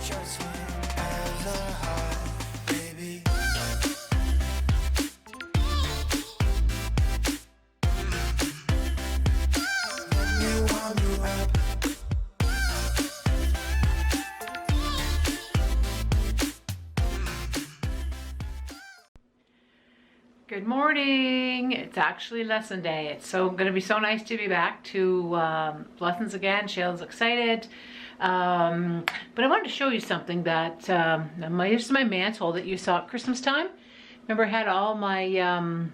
trust me as a heart, baby. Let me warm you up. Good morning. It's actually lesson day. It's going to be so nice to be back to lessons again. Shayla's excited. But I wanted to show you something that this is my mantle that you saw at Christmas time. Remember, I had all my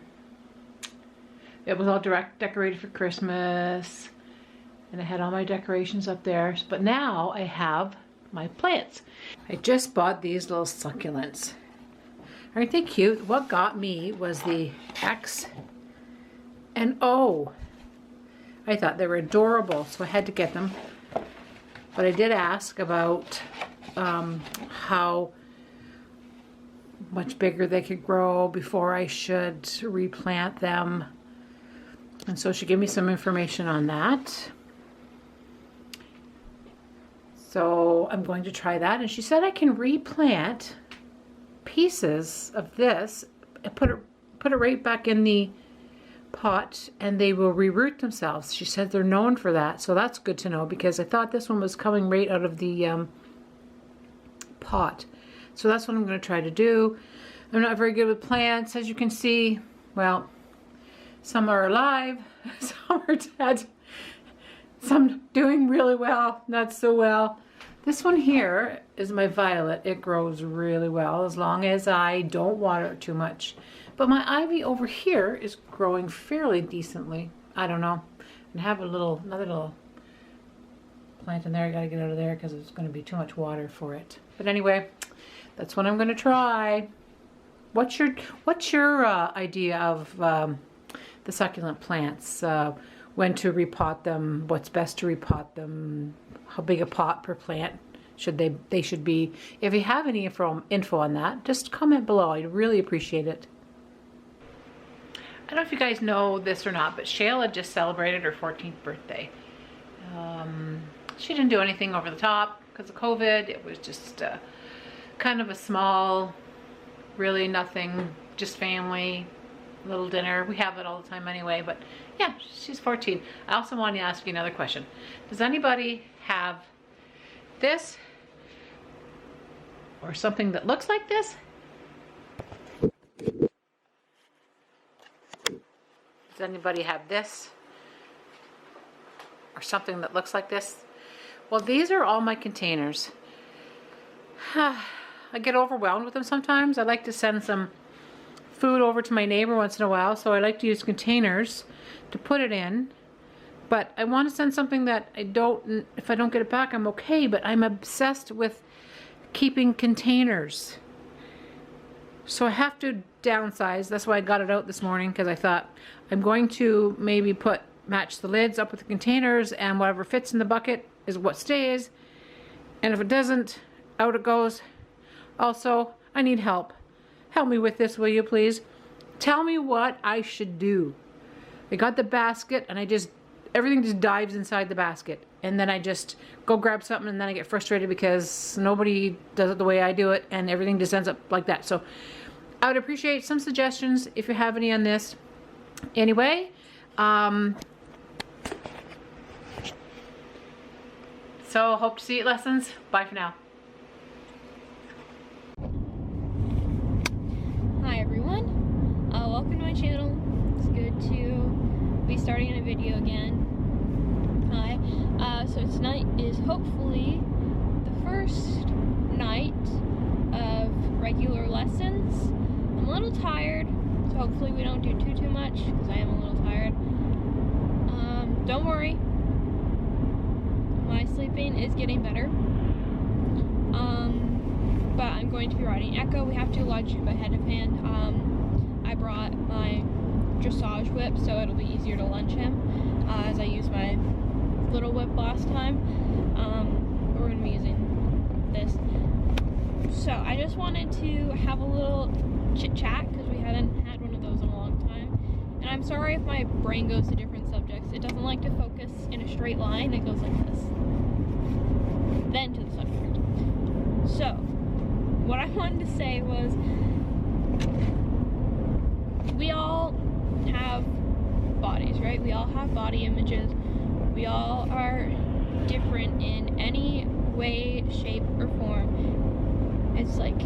it was all decorated for Christmas, and I had all my decorations up there. But now I have my plants. I just bought these little succulents. Aren't they cute? What got me was the X and O. I thought they were adorable, so I had to get them. But I did ask about how much bigger they could grow before I should replant them. And so she gave me some information on that. So I'm going to try that. And she said I can replant pieces of this and put it right back in the pot, and they will reroot themselves. She said they're known for that, so that's good to know, because I thought this one was coming right out of the pot. So that's what I'm going to try to do. I'm not very good with plants, as you can see. Well, some are alive, some are dead, some doing really well, not so well. This one here is my violet. It grows really well as long as I don't water it too much. But my ivy over here is growing fairly decently. I don't know. And I have another little plant in there. I gotta get out of there because it's going to be too much water for it. But anyway, that's what I'm going to try. What's your idea of the succulent plants? When to repot them? What's best to repot them? How big a pot per plant should they should be? If you have any info on that, just comment below. I'd really appreciate it. I don't know if you guys know this or not, but Shayla just celebrated her 14th birthday. She didn't do anything over the top because of COVID. It was just kind of a small, really nothing, just family, little dinner. We have it all the time anyway, but yeah, she's 14. I also want to ask you another question. Does anybody have this or something that looks like this? Does anybody have this or something that looks like this? Well, these are all my containers. I get overwhelmed with them sometimes. I like to send some food over to my neighbor once in a while, so I like to use containers to put it in. But I want to send something that if I don't get it back, I'm okay, but I'm obsessed with keeping containers. So I have to downsize. That's why I got it out this morning, because I thought I'm going to maybe match the lids up with the containers, and whatever fits in the bucket is what stays. And if it doesn't, out it goes. Also, I need help. Help me with this, will you please? Tell me what I should do. I got the basket, and everything just dives inside the basket. And then I just go grab something, and then I get frustrated because nobody does it the way I do it, and everything just ends up like that. So I would appreciate some suggestions if you have any on this. Anyway, so hope to see you at lessons. Bye for now. Hi everyone, welcome to my channel. It's good to be starting a video again. Hi. So tonight is hopefully the first night of regular lessons. I'm a little tired, so hopefully we don't do too much, because I am a little tired. Don't worry, my sleeping is getting better. But I'm going to be riding Echo. We have to lodge him ahead of hand. I brought my dressage whip, so it'll be easier to lunge him, as I used my little whip last time. We're going to be using this. So I just wanted to have a little chit chat, because we haven't had one of those in a long time. And I'm sorry if my brain goes to different subjects. It doesn't like to focus in a straight line. It goes like this. Then to the subject. So, what I wanted to say was, we all have bodies, right? We all have body images. We all are different in any way, shape, or form. It's like,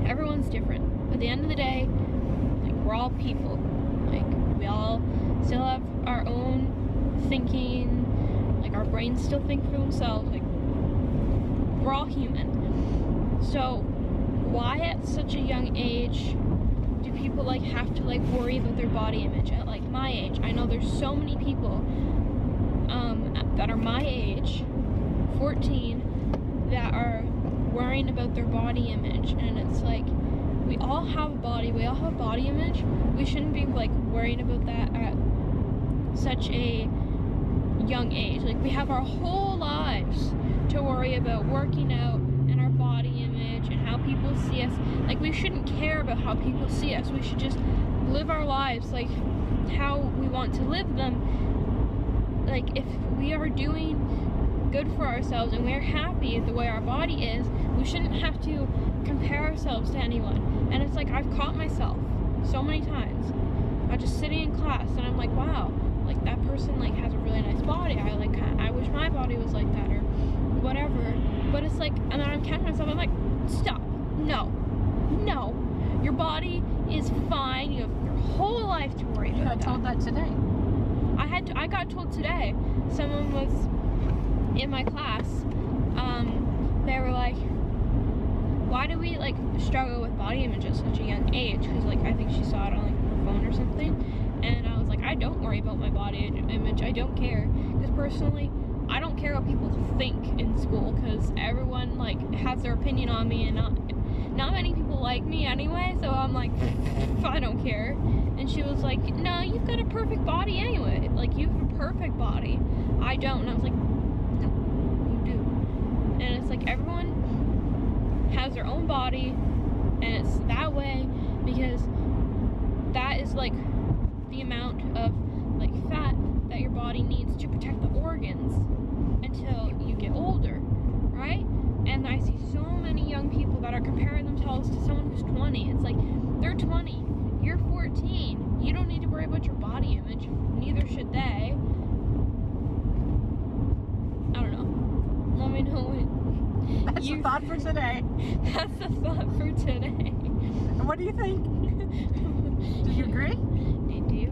everyone's different. At the end of the day, like, we're all people. Like, we all still have our own thinking. Like, our brains still think for themselves. Like, we're all human. So, why at such a young age do people like have to like worry about their body image? At like my age, I know there's so many people that are my age, 14, that are worrying about their body image. And it's like, we all have a body, we all have body image. We shouldn't be like worrying about that at such a young age. Like, we have our whole lives to worry about working out and our body image and how people see us. Like, we shouldn't care about how people see us. We should just live our lives like how we want to live them. Like, if we are doing good for ourselves and we're happy the way our body is, we shouldn't have to compare ourselves to anyone. And it's like, I've caught myself so many times. I'm just sitting in class and I'm like, wow, like, that person like has a really nice body. I wish my body was like that, or whatever. But it's like, and then I'm catching myself, I'm like, stop, no, your body is fine. You have your whole life to worry about. You got told that today. I got told today. Someone was in my class. They were like, why do we like struggle with body image at such a young age? Because like, I think she saw it on like her phone or something. And I was like, I don't worry about my body image. I don't care. Because personally, I don't care what people think in school, because everyone like has their opinion on me, and not many people like me anyway, so I'm like, I don't care. And she was like, no, you've got a perfect body anyway. Like, you have a perfect body. I don't. And I was like, no, you do. And it's like, everyone has their own body, and it's that way because that is like the amount of like fat that your body needs to protect the organs until you get older, right? And I see so many young people that are comparing themselves to someone who's 20. It's like, they're 20, you're 14. You don't need to worry about your body image. Neither should they. I don't know. Let me know what That's the thought for today. That's the thought for today. And what do you think? Do you agree? Do you?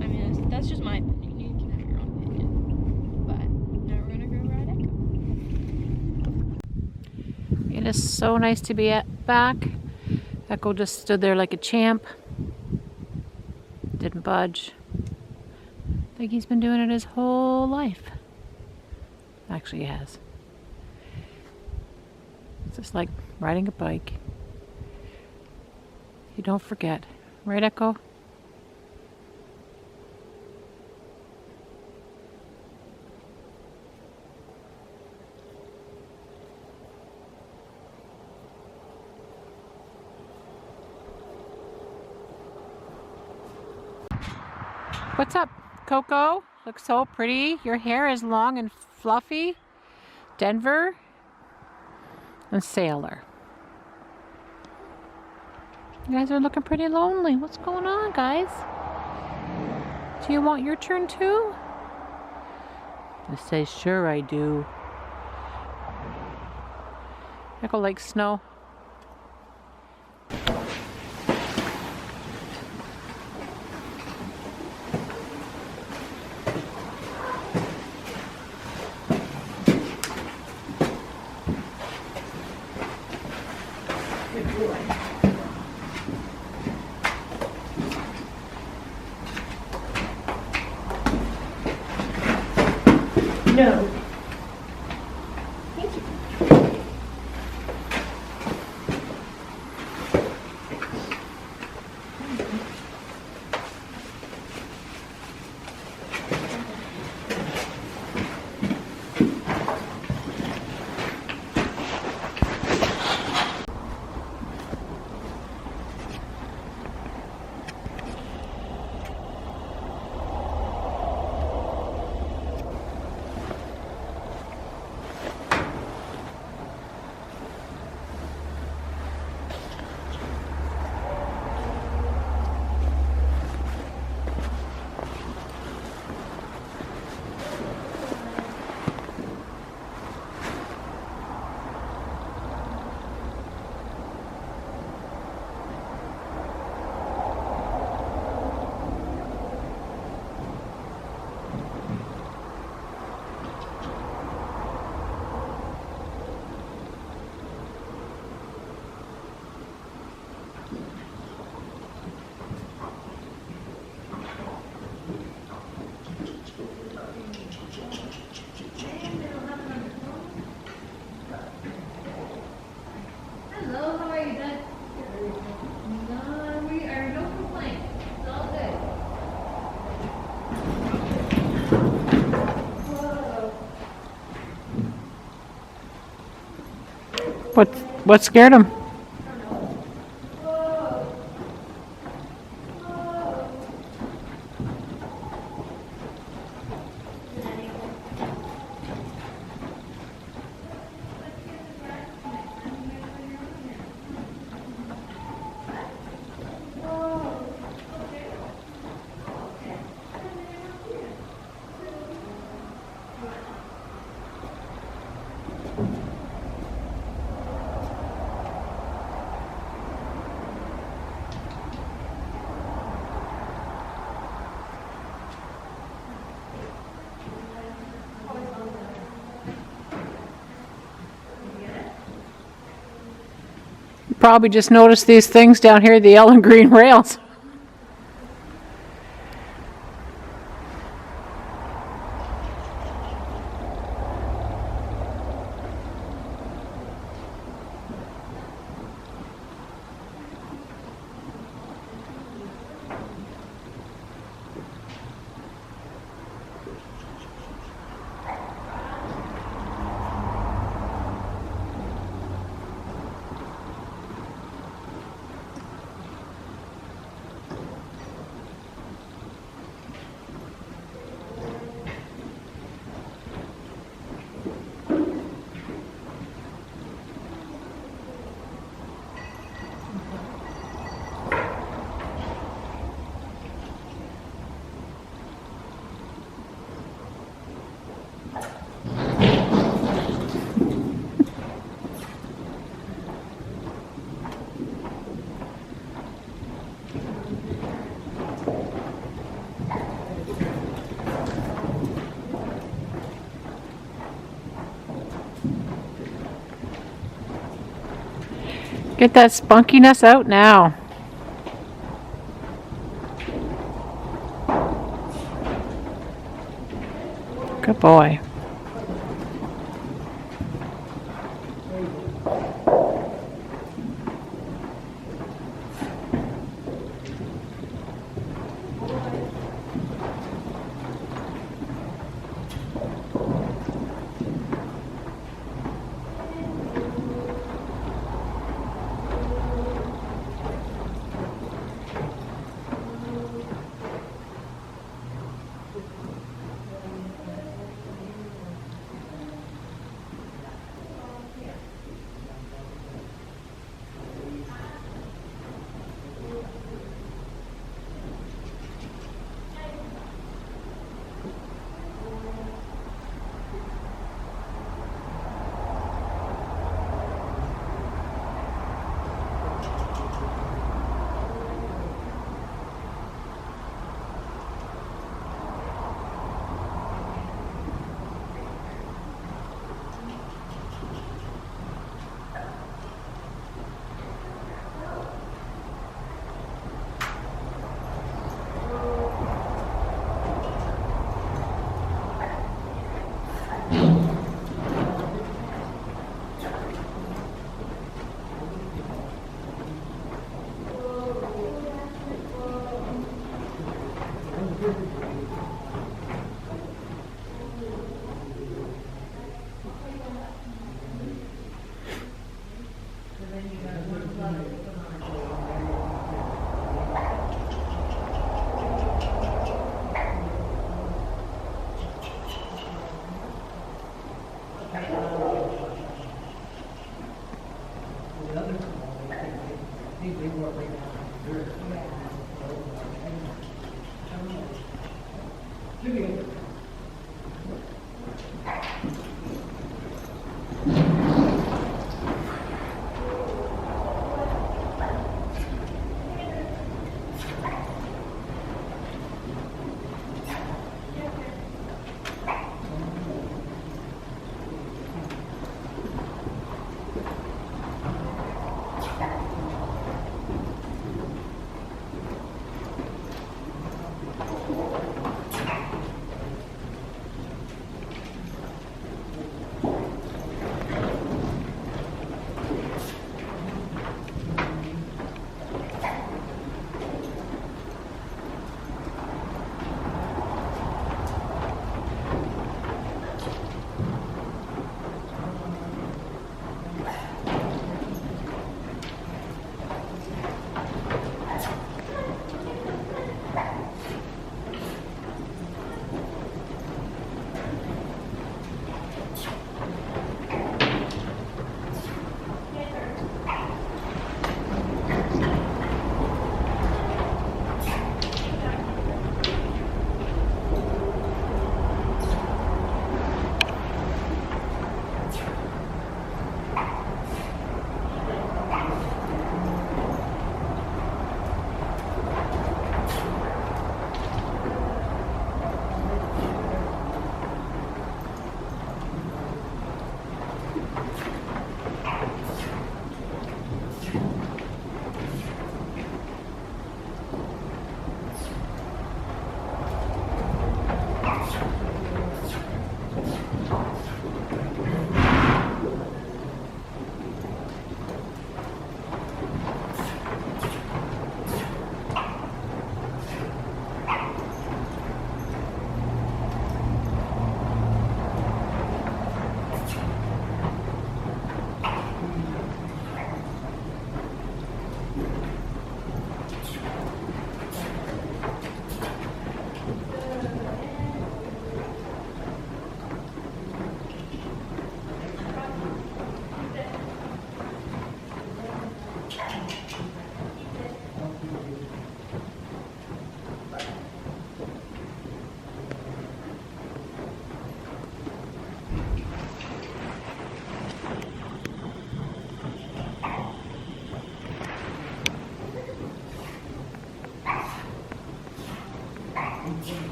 I mean, that's just my opinion. You can have your own opinion. But now we're gonna go ride Echo. It is so nice to be back. Echo just stood there like a champ. Didn't budge. Like he's been doing it his whole life. Actually, he has. It's just like riding a bike. You don't forget. Right, Echo? What's up, Coco? Looks so pretty. Your hair is long and fluffy. Denver and Sailor. You guys are looking pretty lonely. What's going on, guys? Do you want your turn too? I say, sure I do. Echo likes snow. No. Thank you. What scared him? Probably just noticed these things down here, the yellow and green rails. Get that spunkiness out now. Good boy.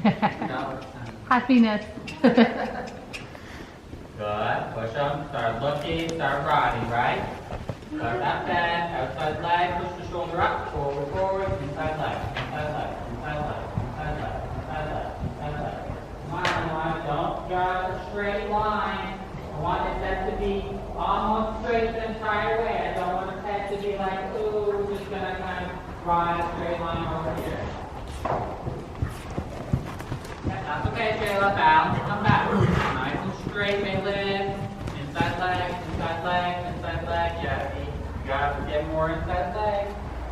No. Happiness. Good. Push them. Start looking. Start riding, right? Start that bend. Outside leg. Push the shoulder up. Forward, forward. Inside leg. Inside leg. Inside leg. Inside leg. Inside leg. Inside leg. Come on. Don't drive a straight line. I want his head to be almost straight the entire way. I don't want his head to be like, ooh, just gonna kind of ride a straight line over here. That's okay, Shayla. Balance. Come back. Nice and straight, Maylin. Inside leg, inside leg, inside leg. Yeah, you gotta get more inside leg.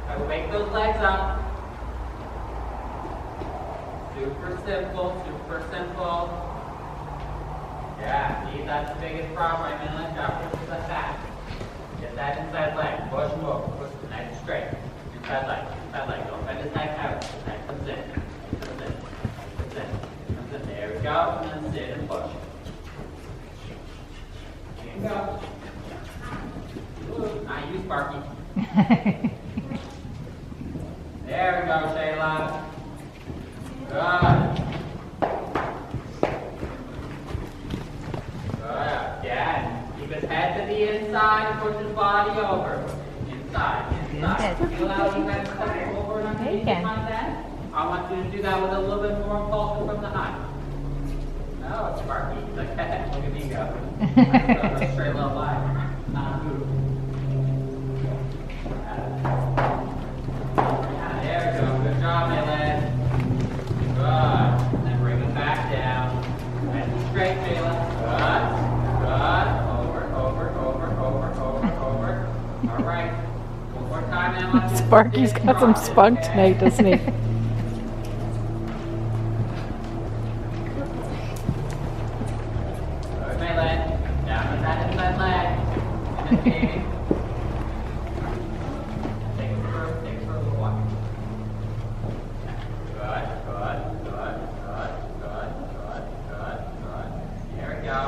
I will wake those legs up. Super simple, super simple. Yeah, see, that's the biggest problem right now. Let's go. Push that back. Get that inside leg. Push and move. Push it nice and straight. Inside leg. Inside leg. Don't bend his neck out. His neck comes in. Comes in. Comes in. Comes in. There we go. And then sit and push. There you go. Ooh, not you, Sparky. There we go, Shayla. Good. Yeah, keep his head to the inside and push his body over. Inside, inside. Feel how you guys step over and underneath the front end? I want you to do that with a little bit more impulsion from the height. No, it's Sparky. Look at me go. A straight little line. Not move. Yeah, there we go. Good job, Maylin. Good. And then bring it back down. Nice and straight, Shayla. Good. Over. All right. One more time, Emma. Sparky's got some spunk tonight, doesn't he? Good, Maylin. Down with that inside leg. And then Katie. Take it for a little while. Good. There we go.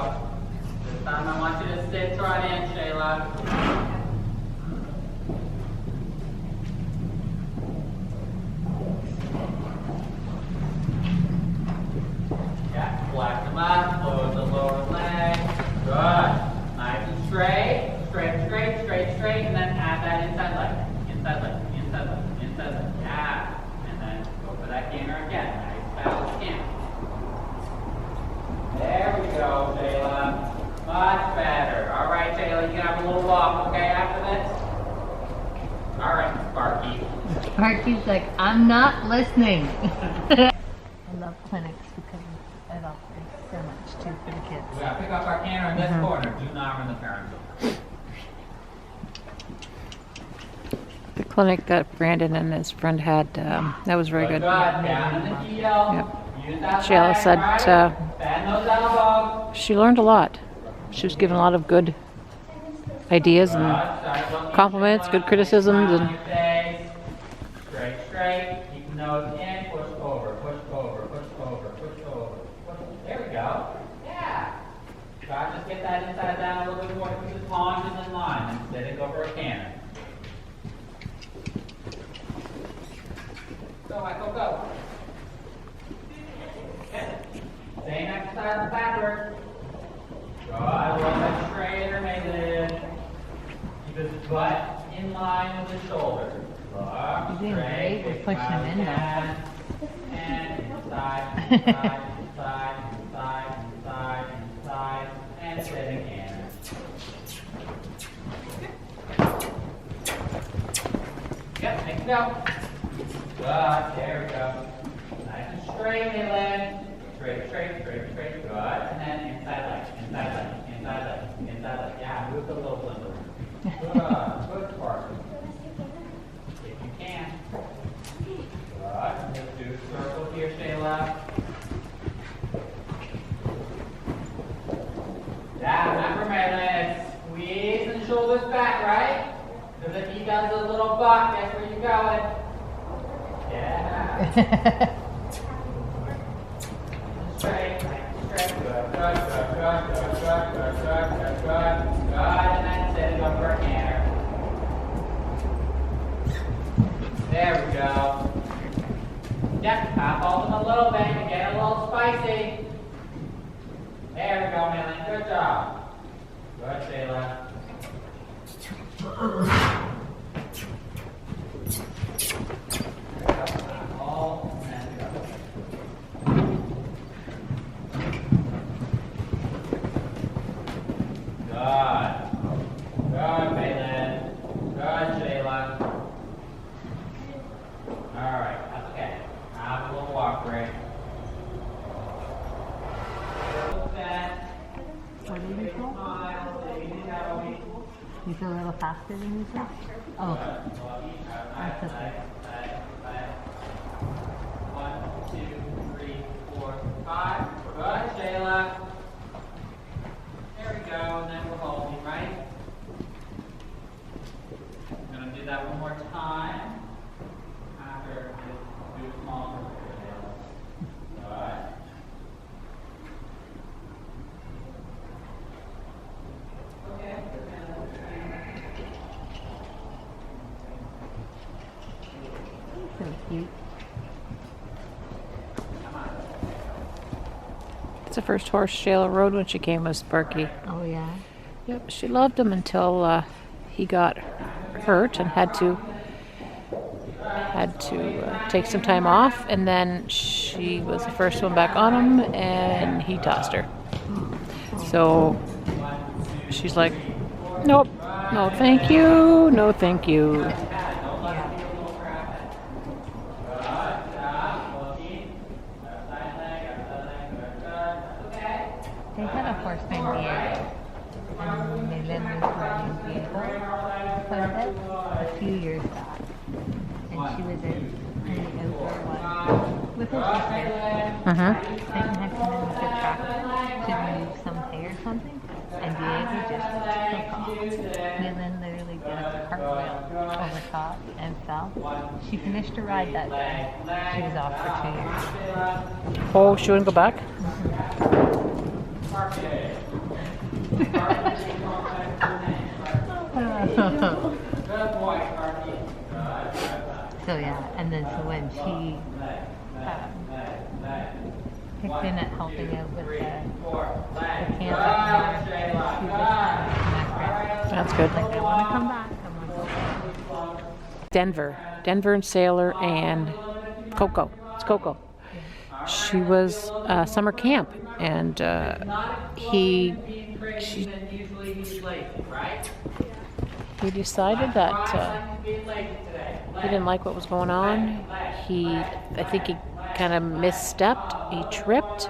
This time I want you to sit right in, Shayla. Yeah, flex them up, close the lower leg. Good. Nice and straight. Straight, and then add that inside leg. Yeah. And then go for that canter again. Nice balanced canter. There we go, Shayla. Much better. All right, Shayla, you can have a little walk, okay, after this? All right, Sparky. Sparky's like, I'm not listening. I love clinics because it offers so much too for the kids. We gotta pick up our canter in this corner. Do not run the parents over. The clinic that Brandon and his friend had, that was very good. Down in the heel. Yep. Use that Shayla leg, said right? Bend those elbows. she learned a lot. She was given a lot of good ideas and compliments, good criticisms, and Straight. Keep the nose in. Push over. There we go. Yeah. Try to just get that inside down a little bit more. Keep the haunches in line and sit and go for a canter. Go, Michael, go. Okay. Same exercise backwards. Good. A little bit straighter, Maylin. Keep his butt in line with his shoulders. Look, You're doing straight. great. We're pushing him in now. And inside, and sit again. Yep, next go. Good, there we go. Nice and straight, Maylin. Straight. Good. And then inside leg. Yeah, move the little limber. Good part. If you can. Good. Let's do a circle here, Shayla. Yeah, remember, Maylin, squeeze the shoulders back, right? Because if he does a little buck, that's where you're going. Yeah. Straight. Good. And then sit and go for a canter. There we go. Yep, half open a little bit, you get a little spicy. There we go, Maylin, good job. Good, Shayla. Good, Maylin. Good, Shayla. Alright, that's okay. Have a little walk break. What did you feel? You feel a little faster than you felt? Oh, okay. That's okay. 1, 2, 3, 4, 5. Good, Shayla. There we go, and then we're holding, right? I'm going to do that one more time. After do a small group. Good. Okay. So cute. It's the first horse Shayla rode when she came was Sparky. Oh yeah. Yep, she loved him until he got hurt and had to take some time off, and then she was the first one back on him, and he tossed her. So she's like, nope, no thank you, no thank you. They had a horse named Diego, and they lived with her named Diego quite a bit, a few years back. And she was in the outdoor one with her sister. Sitting next to them with the tractor to move some hay or something, and Diego just took off. Maylin literally did a cartwheel over top and fell. She finished her ride that day. She was off for 2 years. Oh, she wouldn't go back? So yeah, and then so when she picked in at helping out with the camp up there, she was just That's good. like, I want to come back. I'm like, okay. Denver and Sailor and Coco. It's Coco. She was summer camp, and he decided that he didn't like what was going on. I think he kind of misstepped. He tripped.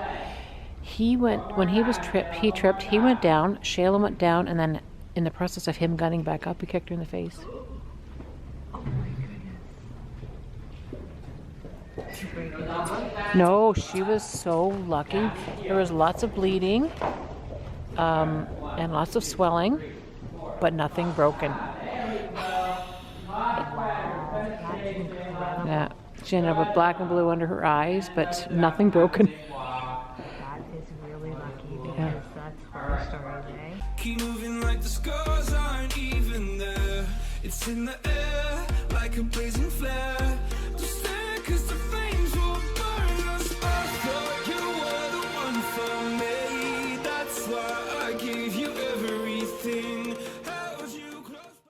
When he was tripped. He went down. Shayla went down, and then in the process of him gunning back up, he kicked her in the face. No, she was so lucky. There was lots of bleeding and lots of swelling, but nothing broken. Yeah, she ended up with black and blue under her eyes, but nothing broken. That is really lucky because that's her story, eh? Keep moving like the scars aren't even there. It's in the air like a blazing flare. Just stare 'cause the flames will burn us. I thought you were the one for me. That's why I gave you everything.